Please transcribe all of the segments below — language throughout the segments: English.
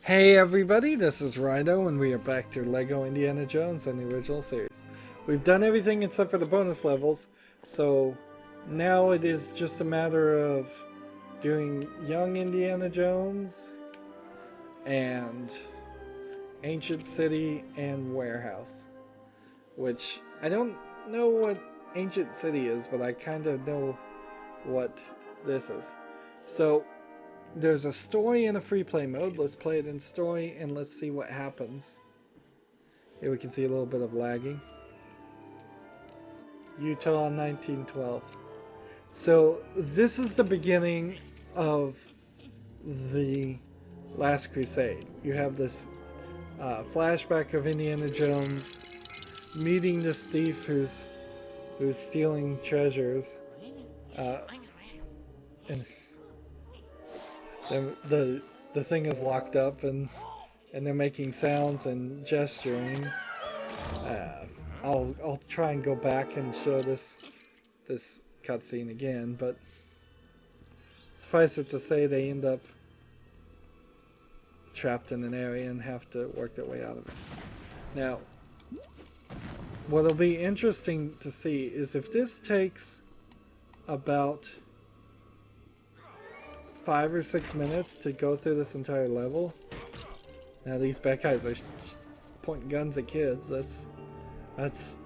Hey everybody, this is Rydo and we are back to LEGO Indiana Jones and the original series. We've done everything except for the bonus levels, so now it is just a matter of doing young Indiana Jones and Ancient City and Warehouse. Which, I don't know what Ancient City is, but I kind of know what this is. So, there's a story in a free play mode. Let's play it in story and let's see what happens. Here we can see a little bit of lagging. Utah 1912. So this is the beginning of the Last Crusade. You have this flashback of Indiana Jones meeting this thief who's stealing treasures, and the thing is locked up and they're making sounds and gesturing. I'll try and go back and show this cutscene again, but suffice it to say they end up trapped in an area and have to work their way out of it. Now, what'll be interesting to see is if this takes about 5 or 6 minutes to go through this entire level. Now these bad guys are pointing guns at kids. That's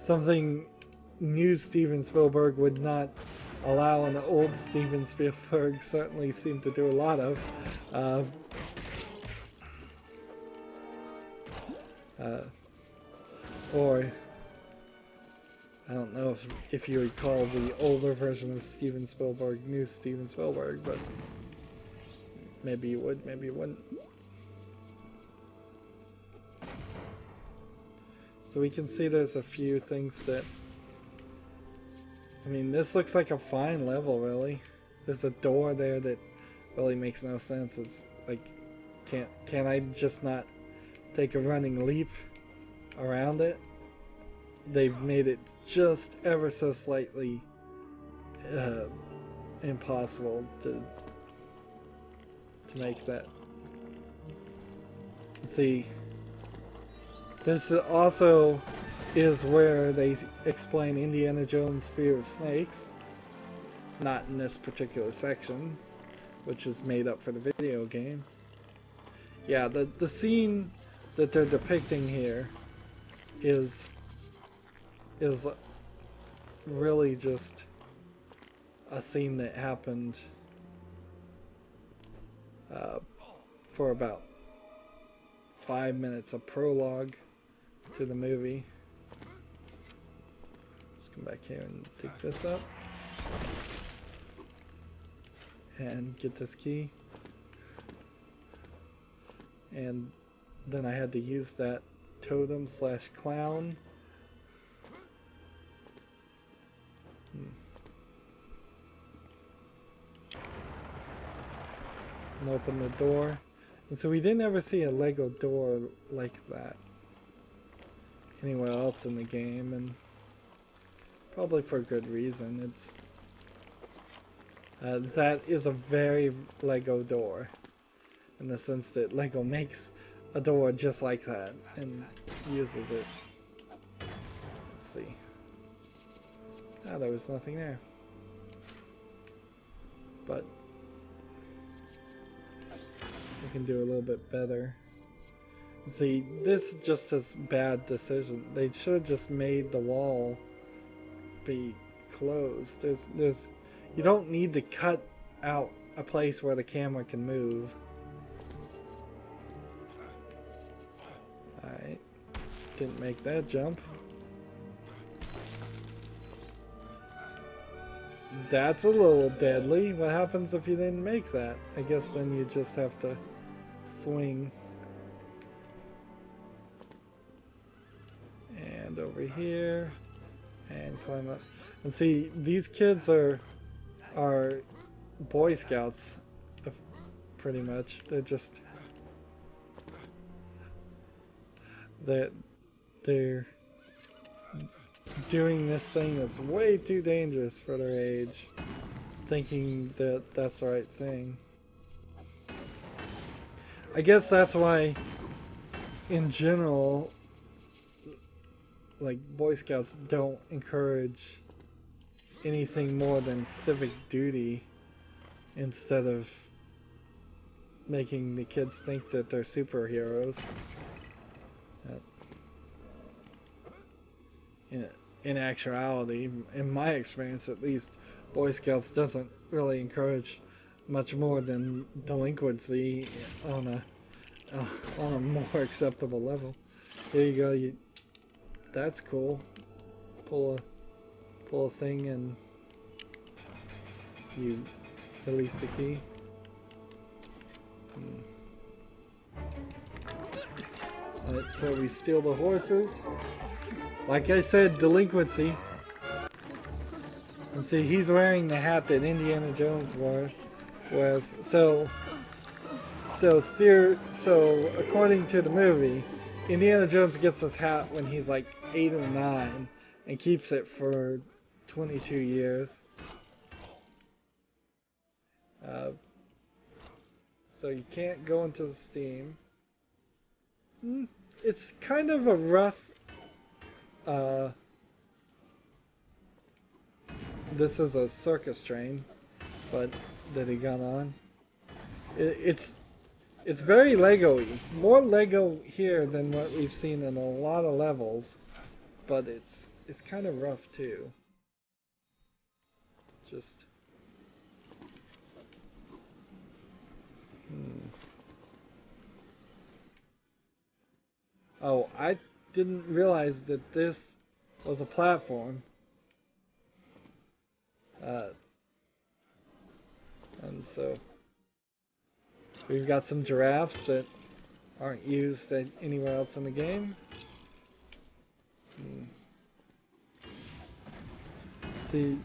something new Steven Spielberg would not allow, and the old Steven Spielberg certainly seemed to do a lot of. Or I don't know if you would call the older version of Steven Spielberg new Steven Spielberg, but maybe you would, maybe you wouldn't. So we can see there's a few things that, I mean, this looks like a fine level, really. There's a door there that really makes no sense. It's like, can I just not take a running leap around it? They've made it just ever so slightly impossible to make that. See, this also is where they explain Indiana Jones' fear of snakes. Not in this particular section, which is made up for the video game. Yeah, the scene that they're depicting here is really just a scene that happened for about 5 minutes, a prologue to the movie. Let's come back here and take this up and get this key, and then I had to use that totem slash clown. And open the door. And so we didn't ever see a Lego door like that anywhere else in the game, and probably for good reason. It's that is a very Lego door, in the sense that Lego makes a door just like that and uses it. Let's see. Ah, there was nothing there. But we can do a little bit better. See, this just is bad decision. They should have just made the wall be closed. You don't need to cut out a place where the camera can move. Alright. Didn't make that jump. That's a little deadly. What happens if you didn't make that? I guess then you just have to swing. And over here. And climb up. And see, these kids are Boy Scouts, pretty much. They're just... They're doing this thing that's way too dangerous for their age, thinking that that's the right thing. I guess that's why, in general, like Boy Scouts don't encourage anything more than civic duty instead of making the kids think that they're superheroes. In actuality, in my experience at least, Boy Scouts doesn't really encourage much more than delinquency on a more acceptable level. Here you go. That's cool. Pull a thing and you release the key. Alright, so we steal the horses. Like I said, delinquency. And see, he's wearing the hat that Indiana Jones wears. So according to the movie, Indiana Jones gets this hat when he's like 8 or 9 and keeps it for 22 years. So you can't go into the steam. It's kind of a rough. This is a circus train, but that he got on. It's very Lego-y. More Lego here than what we've seen in a lot of levels, but it's kind of rough too. Just. Oh, I didn't realize that this was a platform. And so we've got some giraffes that aren't used anywhere else in the game. See,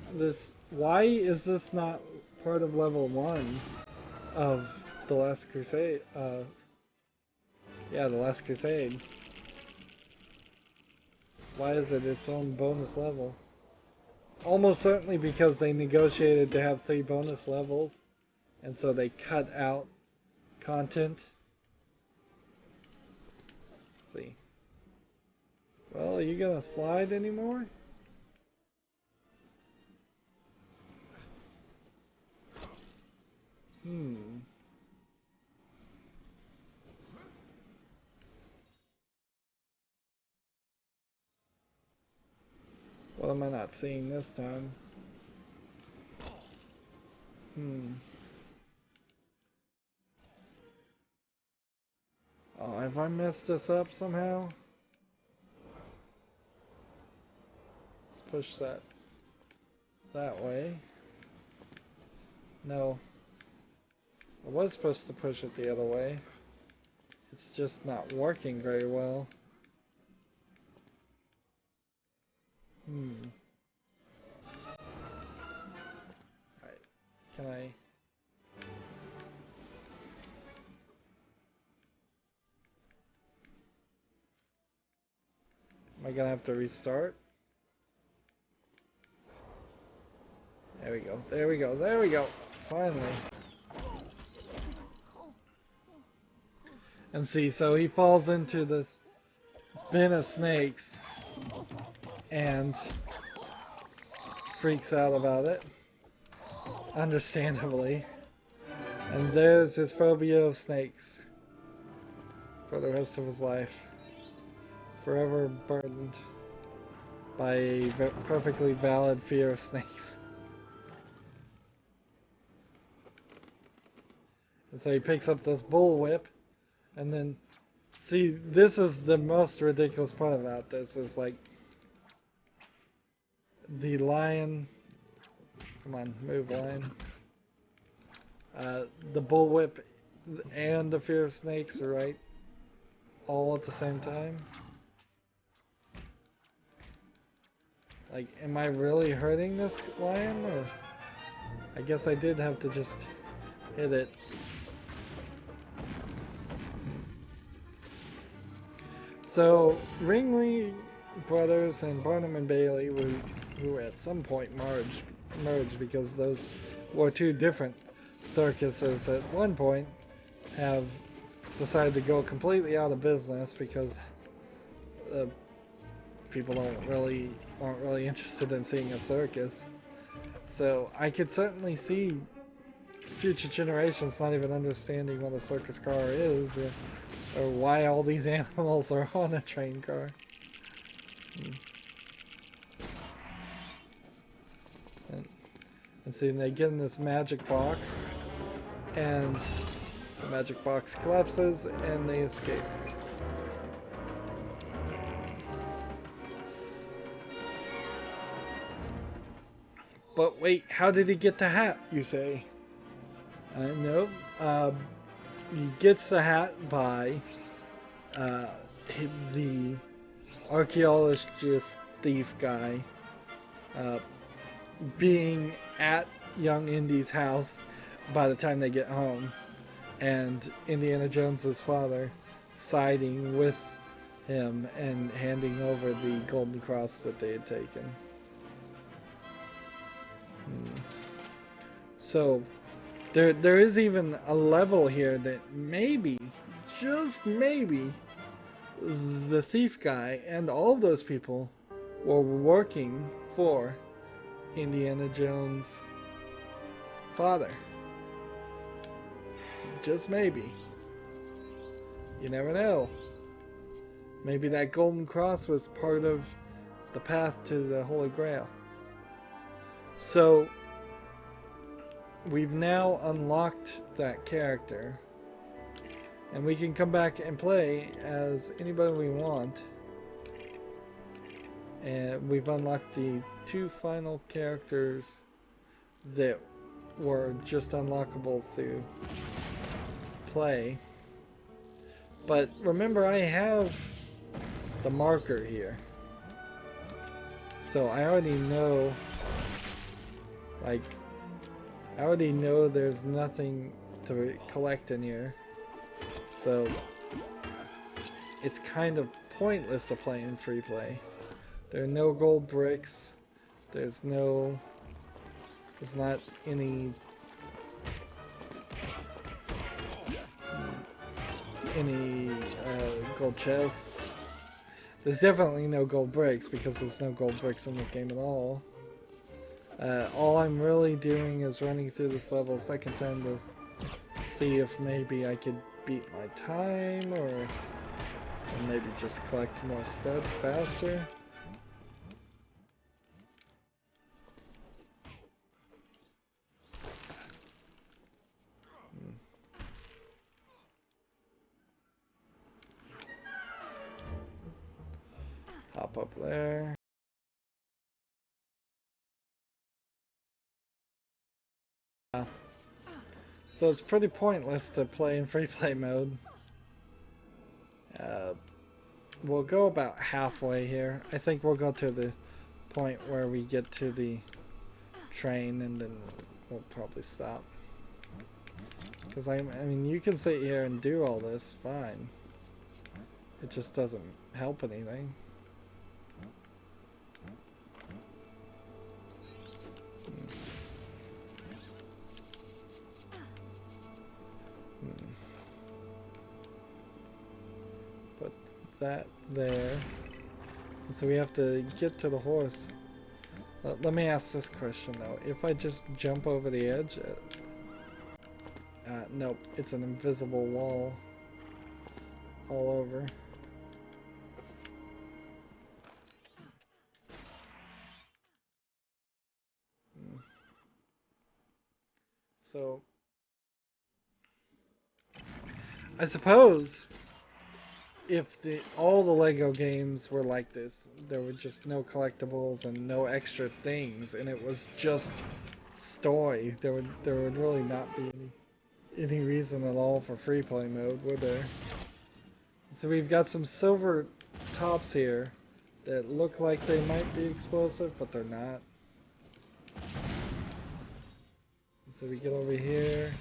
why is this not part of level 1 of The Last Crusade? Yeah, The Last Crusade. Why is it its own bonus level? Almost certainly because they negotiated to have 3 bonus levels, and so they cut out content. Let's see. Well, are you gonna slide anymore? What am I not seeing this time? Oh, have I messed this up somehow? Let's push that way. No. I was supposed to push it the other way. It's just not working very well. Alright. Can I... Am I gonna have to restart? There we go. There we go. There we go. Finally. And see, so he falls into this bin of snakes and freaks out about it, understandably. And there's his phobia of snakes for the rest of his life, forever burdened by a perfectly valid fear of snakes. And so he picks up this bullwhip, and then, see, this is the most ridiculous part about this, is like, the lion, come on, move lion, the bullwhip and the fear of snakes are right all at the same time. Like, am I really hurting this lion, or I guess I did have to just hit it. So, Ringling Brothers and Barnum and Bailey who at some point merged because those were 2 different circuses at one point, have decided to go completely out of business because people aren't really interested in seeing a circus. So I could certainly see future generations not even understanding what a circus car is, or why all these animals are on a train car. And see, they get in this magic box, and the magic box collapses, and they escape. But wait, how did he get the hat, you say? No. He gets the hat by the archaeologist thief guy being at young Indy's house by the time they get home, and Indiana Jones's father siding with him and handing over the golden cross that they had taken. So there is even a level here that maybe, just maybe, the thief guy and all of those people were working for Indiana Jones' father. Just maybe. You never know. Maybe that golden cross was part of the path to the Holy Grail. So we've now unlocked that character, and we can come back and play as anybody we want. And we've unlocked the 2 final characters that were just unlockable through play. But remember, I have the marker here, so I already know, like, I already know there's nothing to collect in here, so it's kind of pointless to play in free play. There are no gold bricks, there's not any gold chests. There's definitely no gold bricks because there's no gold bricks in this game at all. All I'm really doing is running through this level a second time to see if maybe I could beat my time, or maybe just collect more studs faster. Hop up there. So it's pretty pointless to play in free play mode. We'll go about halfway here. I think we'll go to the point where we get to the train, and then we'll probably stop. Because I mean, you can sit here and do all this fine. It just doesn't help anything. Put that there. And so we have to get to the horse. Let me ask this question though. If I just jump over the edge, nope, it's an invisible wall all over. So I suppose if all the Lego games were like this, there were just no collectibles and no extra things, and it was just story, there would really not be any reason at all for free play mode, would there? So we've got some silver tops here that look like they might be explosive, but they're not. So we get over here,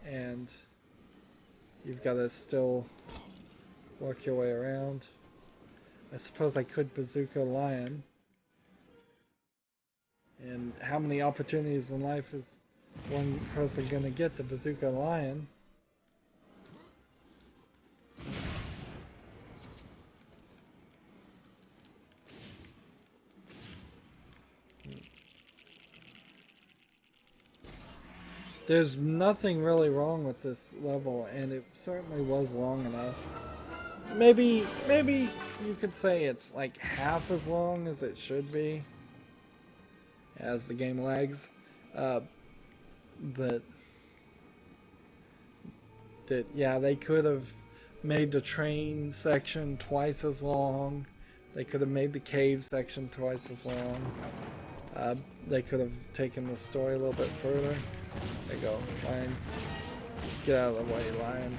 and you've got to still work your way around. I suppose I could bazooka lion. And how many opportunities in life is one person gonna get to bazooka lion? There's nothing really wrong with this level, and it certainly was long enough. Maybe you could say it's like half as long as it should be, as the game lags. Uh, but that yeah, they could have made the train section twice as long. They could have made the cave section twice as long. They could have taken the story a little bit further. There you go, lion. Get out of the way, lion.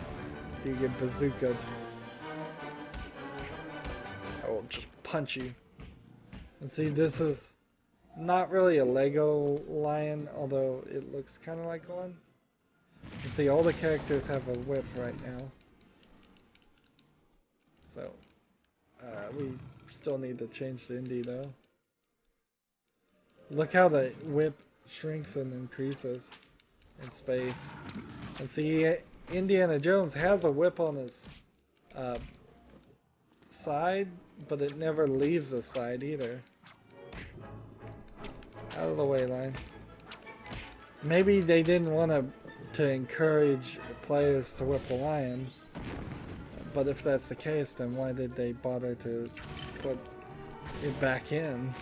You get bazookaed. I will just punch you. And see, this is not really a Lego lion, although it looks kind of like one. You see, all the characters have a whip right now. So, we still need to change the Indy though. Look how the whip shrinks and increases in space. And see, Indiana Jones has a whip on his uh, side, but it never leaves the side either. Out of the way, line. Maybe they didn't want to encourage players to whip a lion, but if that's the case, then why did they bother to put it back in?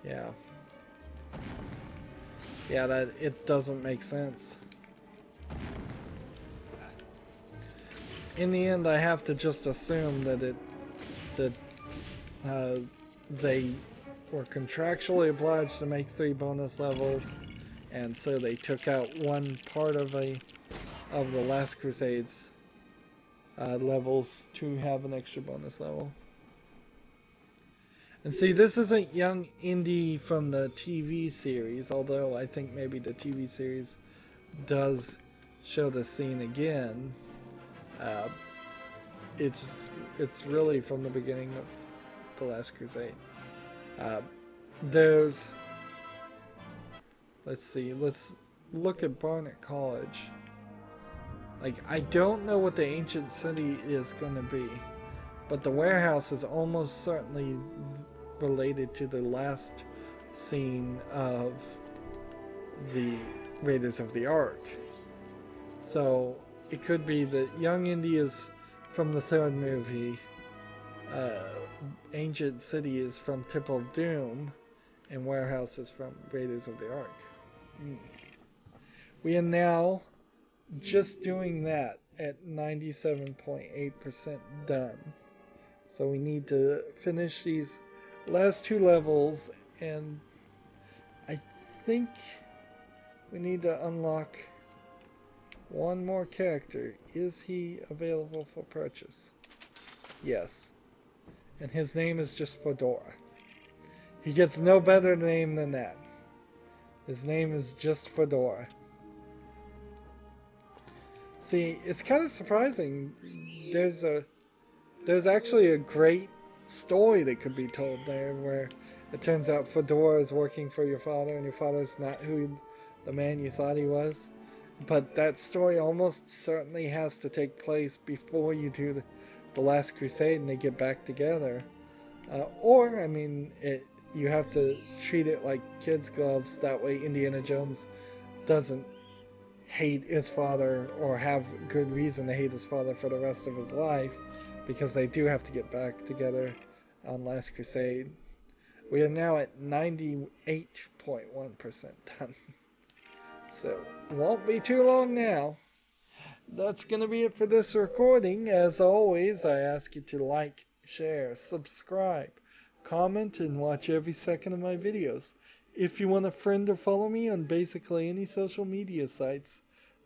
Yeah. Yeah, that it doesn't make sense. In the end, I have to just assume that they were contractually obliged to make 3 bonus levels, and so they took out one part of the Last Crusade's levels to have an extra bonus level. And see, this isn't young Indy from the TV series, although I think maybe the TV series does show the scene again. It's really from the beginning of the Last Crusade. There's, let's see, let's look at Barnet College. Like, I don't know what the ancient city is going to be, but the warehouse is almost certainly related to the last scene of the Raiders of the Ark. So it could be that young Indy is from the 3rd movie, Ancient City is from Temple of Doom, and Warehouse is from Raiders of the Ark. We are now just doing that at 97.8% done. So we need to finish these last 2 levels, and I think we need to unlock one more character. Is he available for purchase? Yes. And his name is just Fedora. He gets no better name than that. His name is just Fedora. See, it's kind of surprising. There's actually a great story that could be told there, where it turns out Fedora is working for your father, and your father's not the man you thought he was. But that story almost certainly has to take place before you do the Last Crusade and they get back together. Or, I mean, you have to treat it like kids' gloves. That way Indiana Jones doesn't hate his father or have good reason to hate his father for the rest of his life, because they do have to get back together on Last Crusade. We are now at 98.1% done. So, won't be too long now. That's going to be it for this recording. As always, I ask you to like, share, subscribe, comment, and watch every second of my videos. If you want to friend or follow me on basically any social media sites,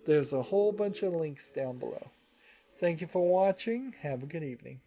there's a whole bunch of links down below. Thank you for watching. Have a good evening.